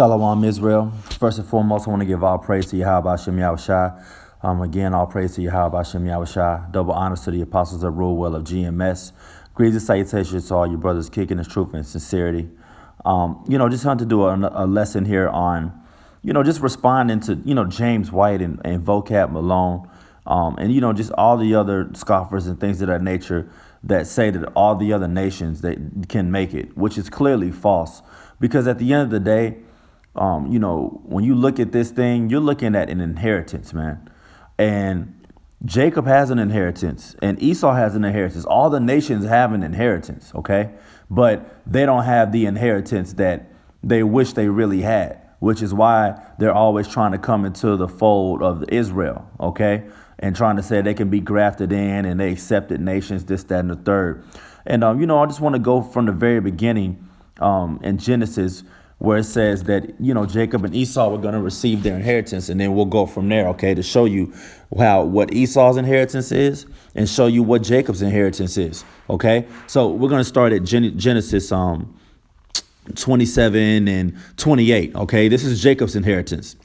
Shalom, Israel. First and foremost, I want to give all praise to Yahweh Hashem Yahushai. Again, all praise to Yahweh Hashem Yahushai. Double honors to the apostles of rule well of GMS. Greetings and salutations to all you brothers kicking the truth and sincerity. Just want to do a lesson here on, just responding to, James White and Vocab Malone. Just all the other scoffers and things of that nature that say that all the other nations that can make it, which is clearly false. Because at the end of the day, when you look at this thing, you're looking at an inheritance, man. And Jacob has an inheritance and Esau has an inheritance. All the nations have an inheritance, okay? But they don't have the inheritance that they wish they really had, which is why they're always trying to come into the fold of Israel, okay? And trying to say they can be grafted in and they accepted nations, this, that, and the third. And, I just want to go from the very beginning in Genesis, where it says that, Jacob and Esau were going to receive their inheritance. And then we'll go from there, okay, to show you what Esau's inheritance is and show you what Jacob's inheritance is, okay? So we're going to start at Genesis 27 and 28, okay? This is Jacob's inheritance.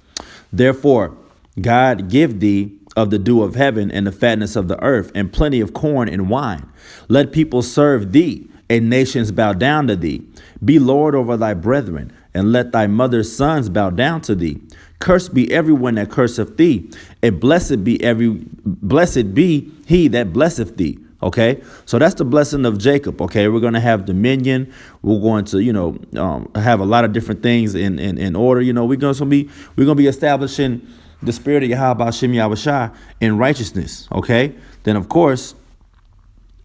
Therefore, God give thee of the dew of heaven and the fatness of the earth and plenty of corn and wine. Let people serve thee and nations bow down to thee. Be Lord over thy brethren, and let thy mother's sons bow down to thee. Cursed be everyone that curseth thee, and blessed be he that blesseth thee. Okay, so that's the blessing of Jacob. Okay, we're going to have dominion. We're going to, have a lot of different things in order. We're going to be establishing the spirit of Yahweh Hashem Yahushai in righteousness. Okay, then of course,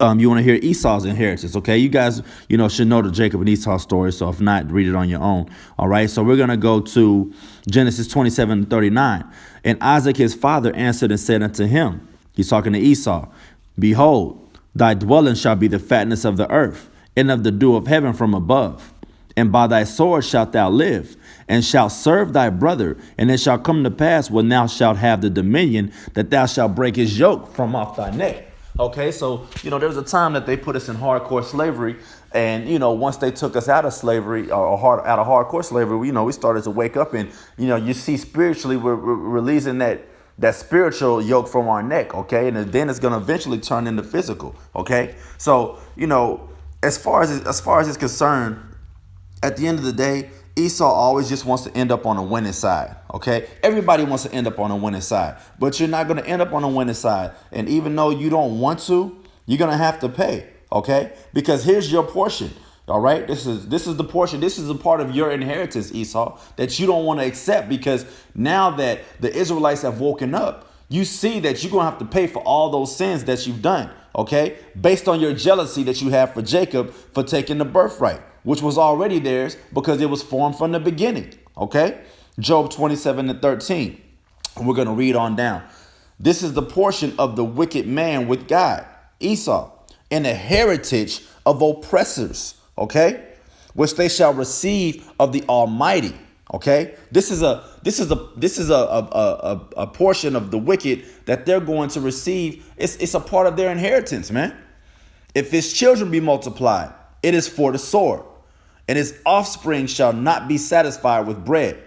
you want to hear Esau's inheritance, okay? You guys, should know the Jacob and Esau story, so if not, read it on your own, all right? So we're going to go to Genesis 27:39. And Isaac his father answered and said unto him, he's talking to Esau, behold, thy dwelling shall be the fatness of the earth, and of the dew of heaven from above. And by thy sword shalt thou live, and shalt serve thy brother. And it shall come to pass when thou shalt have the dominion, that thou shalt break his yoke from off thy neck. Okay, so, there was a time that they put us in hardcore slavery. And, once they took us out of slavery or out of hardcore slavery, we started to wake up and, you see spiritually we're releasing that spiritual yoke from our neck. OK, and then it's going to eventually turn into physical. OK, so, as far as it's concerned, at the end of the day, Esau always just wants to end up on the winning side, okay? Everybody wants to end up on the winning side, but you're not going to end up on the winning side. And even though you don't want to, you're going to have to pay, okay? Because here's your portion, all right? This is the portion. This is a part of your inheritance, Esau, that you don't want to accept, because now that the Israelites have woken up, you see that you're going to have to pay for all those sins that you've done, okay? Based on your jealousy that you have for Jacob for taking the birthright, which was already theirs because it was formed from the beginning. Okay, Job 27:13. We're going to read on down. This is the portion of the wicked man with God, Esau, and a heritage of oppressors. Okay, which they shall receive of the Almighty. Okay, this is a portion of the wicked that they're going to receive. It's a part of their inheritance, man. If his children be multiplied, it is for the sword, and his offspring shall not be satisfied with bread.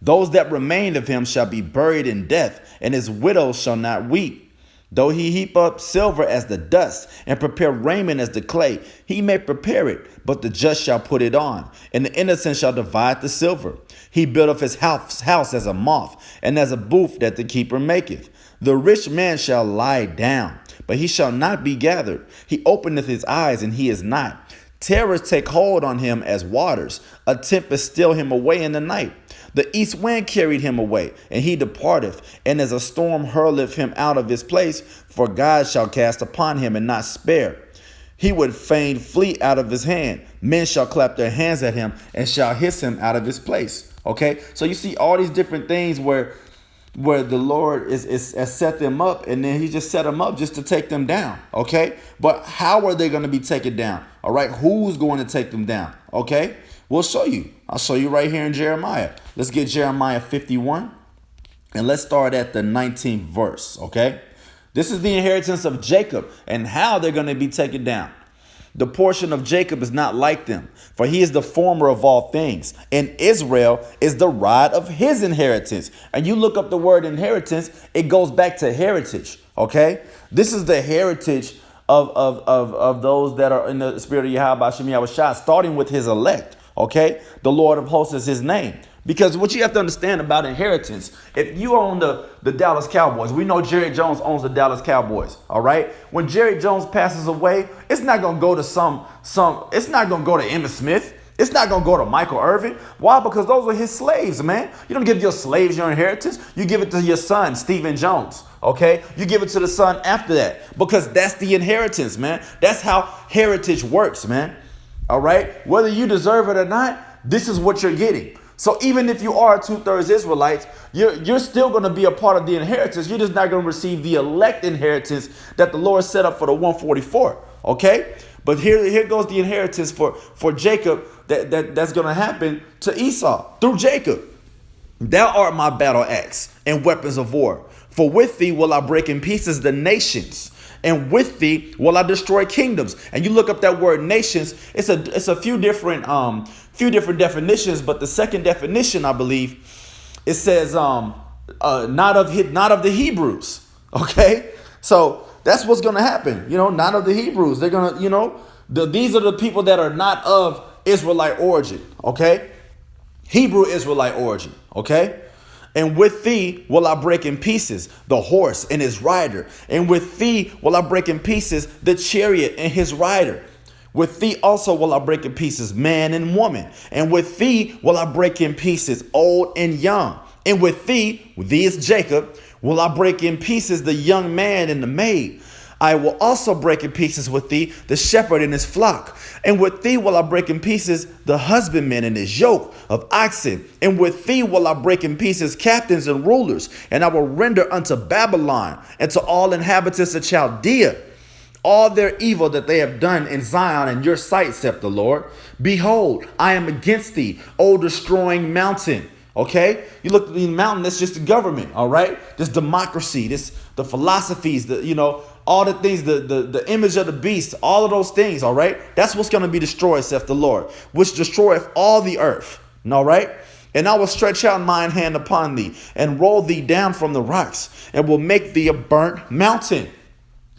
Those that remain of him shall be buried in death, and his widows shall not weep. Though he heap up silver as the dust, and prepare raiment as the clay, he may prepare it, but the just shall put it on, and the innocent shall divide the silver. He buildeth his house as a moth, and as a booth that the keeper maketh. The rich man shall lie down, but he shall not be gathered. He openeth his eyes, and he is not. Terrors take hold on him as waters. A tempest steal him away in the night. The east wind carried him away, and he departeth, and as a storm hurleth him out of his place, for God shall cast upon him and not spare. He would fain flee out of his hand. Men shall clap their hands at him and shall hiss him out of his place. Okay, so you see all these different things where the Lord has set them up, and then he just set them up just to take them down. Okay, but how are they going to be taken down? All right, who's going to take them down? Okay, we'll show you. I'll show you right here in Jeremiah. Let's get Jeremiah 51, and let's start at the 19th verse. Okay, this is the inheritance of Jacob and how they're going to be taken down. The portion of Jacob is not like them, for he is the former of all things, and Israel is the rod of his inheritance. And you look up the word inheritance, it goes back to heritage. Okay, this is the heritage of those that are in the spirit of Yahweh Shem Yahushua, starting with his elect. Okay, the Lord of hosts is his name. Because what you have to understand about inheritance, if you own the Dallas Cowboys, we know Jerry Jones owns the Dallas Cowboys. All right. When Jerry Jones passes away, it's not going to go to it's not going to go to Emmitt Smith. It's not going to go to Michael Irvin. Why? Because those are his slaves, man. You don't give your slaves your inheritance. You give it to your son, Stephen Jones. Okay. You give it to the son after that, because that's the inheritance, man. That's how heritage works, man. All right. Whether you deserve it or not, this is what you're getting. So even if you are 2/3 Israelites, you're still going to be a part of the inheritance. You're just not going to receive the elect inheritance that the Lord set up for the 144. Okay. But here goes the inheritance for Jacob that's going to happen to Esau through Jacob. Thou art my battle axe and weapons of war. For with thee will I break in pieces the nations, and with thee will I destroy kingdoms. And you look up that word nations, it's a few different definitions, but the second definition, I believe, it says not of the Hebrews. Okay, so that's what's going to happen. Not of the Hebrews. They're going to, these are the people that are not of Israelite origin. Okay, Hebrew Israelite origin. Okay. And with thee will I break in pieces the horse and his rider. And with thee will I break in pieces the chariot and his rider. With thee also will I break in pieces man and woman. And with thee will I break in pieces old and young. And with thee is Jacob, will I break in pieces the young man and the maid. I will also break in pieces with thee the shepherd and his flock. And with thee will I break in pieces the husbandman and his yoke of oxen. And with thee will I break in pieces captains and rulers. And I will render unto Babylon and to all inhabitants of Chaldea all their evil that they have done in Zion in your sight, saith the Lord. Behold, I am against thee, O destroying mountain. Okay, you look at the mountain, that's just the government. All right, this democracy, the philosophies, all the things, the image of the beast, all of those things. All right, that's what's going to be destroyed, saith the Lord, which destroyeth all the earth. All right. And I will stretch out mine hand upon thee and roll thee down from the rocks and will make thee a burnt mountain.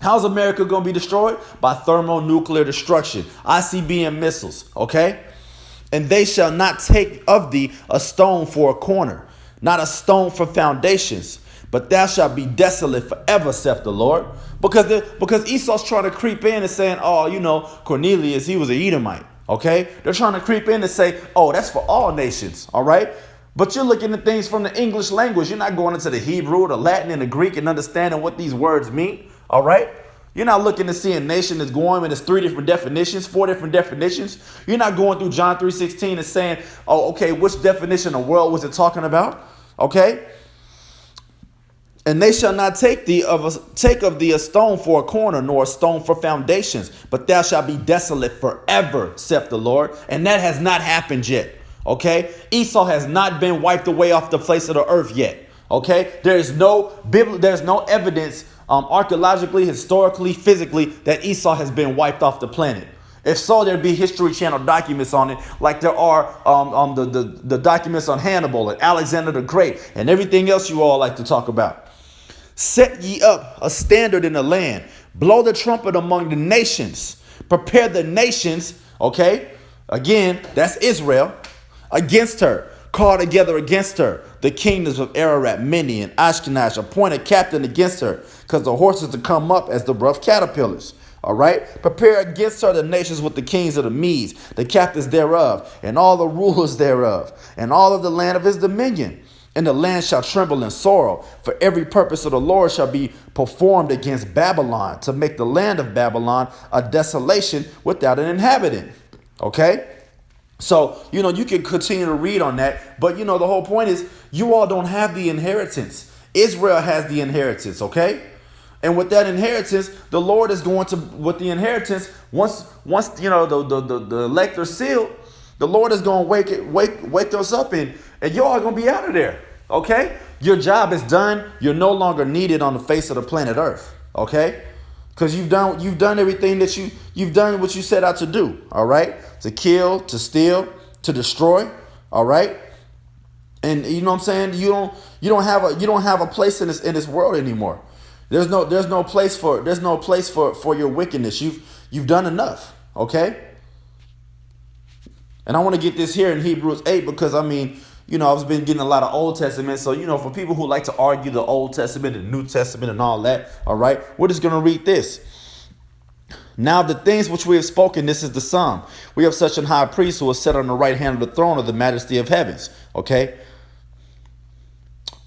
How's America going to be destroyed? By thermonuclear destruction, ICBM missiles. Okay. And they shall not take of thee a stone for a corner, not a stone for foundations, but thou shalt be desolate forever, saith the Lord. Because Esau's trying to creep in and saying, Cornelius, he was an Edomite. Okay, they're trying to creep in and say, oh, that's for all nations. All right. But you're looking at things from the English language. You're not going into the Hebrew, the Latin, and the Greek and understanding what these words mean. All right. You're not looking to see a nation that's going and it's 3 different definitions, 4 different definitions. You're not going through John 3:16 and saying, oh, okay, which definition of world was it talking about? Okay. And they shall not take of thee a stone for a corner, nor a stone for foundations, but thou shalt be desolate forever, saith the Lord. And that has not happened yet. Okay. Esau has not been wiped away off the face of the earth yet. Okay. There's no evidence archaeologically, historically, physically, that Esau has been wiped off the planet. If so, there'd be History Channel documents on it, like there are the documents on Hannibal and Alexander the Great and everything else you all like to talk about. Set ye up a standard in the land. Blow the trumpet among the nations. Prepare the nations. Okay. Again, that's Israel. Against her. Call together against her the kingdoms of Ararat, Mini, and Ashkenaz. Appoint a captain against her, because the horses to come up as the rough caterpillars. All right. Prepare against her the nations with the kings of the Medes, the captains thereof, and all the rulers thereof, and all of the land of his dominion. And the land shall tremble in sorrow, for every purpose of the Lord shall be performed against Babylon, to make the land of Babylon a desolation without an inhabitant. Okay. So, you can continue to read on that. But, the whole point is you all don't have the inheritance. Israel has the inheritance. OK. And with that inheritance, the Lord is going to, with the inheritance, once the elect are sealed, the Lord is going to wake us up and you all are going to be out of there. OK. Your job is done. You're no longer needed on the face of the planet Earth. OK. Because you've done everything that you've done what you set out to do. All right, to kill, to steal, to destroy. All right, and you know what I'm saying. You don't have a place in this world anymore. There's no place for your wickedness. You've done enough. Okay, and I want to get this here in Hebrews 8 because I mean, I've been getting a lot of Old Testament. So, for people who like to argue the Old Testament and New Testament and all that, all right, we're just going to read this. Now, the things which we have spoken, this is the sum. We have such an high priest who is set on the right hand of the throne of the majesty of heavens. Okay.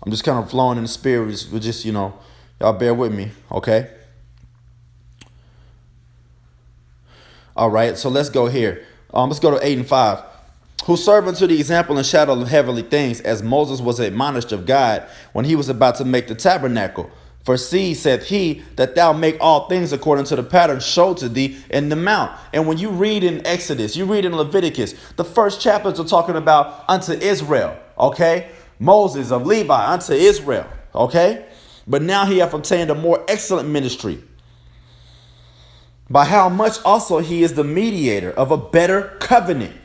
I'm just kind of flowing in the spirit. We're just, y'all bear with me. Okay. All right. So let's go here. Let's go to 8 and 5. Who serve unto the example and shadow of heavenly things, as Moses was admonished of God when he was about to make the tabernacle. For see, saith he, that thou make all things according to the pattern showed to thee in the mount. And when you read in Exodus, you read in Leviticus, the first chapters are talking about unto Israel, okay? Moses of Levi unto Israel, okay? But now he hath obtained a more excellent ministry, by how much also he is the mediator of a better covenant,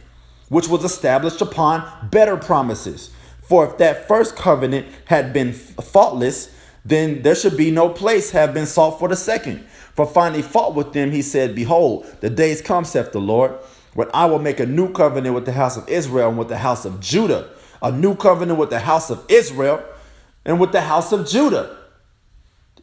which was established upon better promises. For if that first covenant had been faultless, then there should be no place have been sought for the second. For finding fault with them, he said, behold, the days come, saith the Lord, when I will make a new covenant with the house of Israel and with the house of Judah. A new covenant with the house of Israel and with the house of Judah.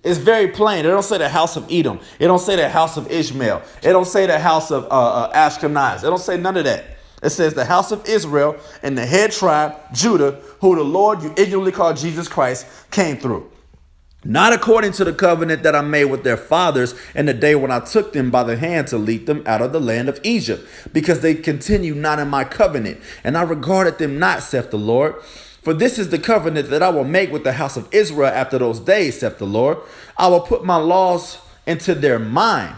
It's very plain. It don't say the house of Edom. It don't say the house of Ishmael. It don't say the house of Ashkenaz. It don't say none of that. It says the house of Israel and the head tribe, Judah, who the Lord you ignorantly call Jesus Christ, came through. Not according to the covenant that I made with their fathers in the day when I took them by the hand to lead them out of the land of Egypt, because they continued not in my covenant, and I regarded them not, saith the Lord. For this is the covenant that I will make with the house of Israel after those days, saith the Lord. I will put my laws into their mind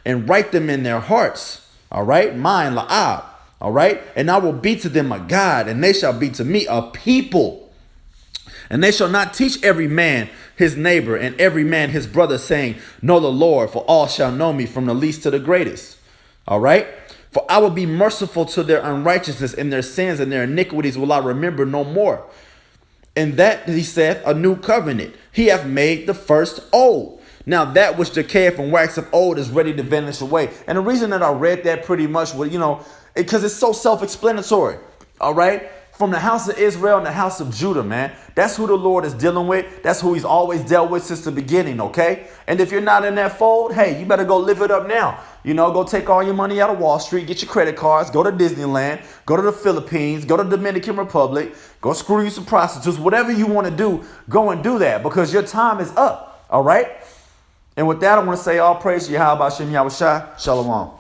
and write them in their hearts. All right, mind, la'ab. All right. And I will be to them a God, and they shall be to me a people. And they shall not teach every man his neighbor and every man his brother, saying, know the Lord, for all shall know me, from the least to the greatest. All right. For I will be merciful to their unrighteousness, and their sins and their iniquities will I remember no more. And that, he saith, a new covenant. He hath made the first old. Now that which decayeth and waxeth old is ready to vanish away. And the reason that I read that pretty much was, because it's so self-explanatory. All right. From the house of Israel and the house of Judah, man. That's who the Lord is dealing with. That's who he's always dealt with since the beginning, okay? And if you're not in that fold, hey, you better go live it up now. Go take all your money out of Wall Street, get your credit cards, go to Disneyland, go to the Philippines, go to the Dominican Republic, go screw you some prostitutes, whatever you want to do, go and do that, because your time is up, all right? And with that, I want to say all praise to Yahweh Shem Yahweh Shai. Shalom.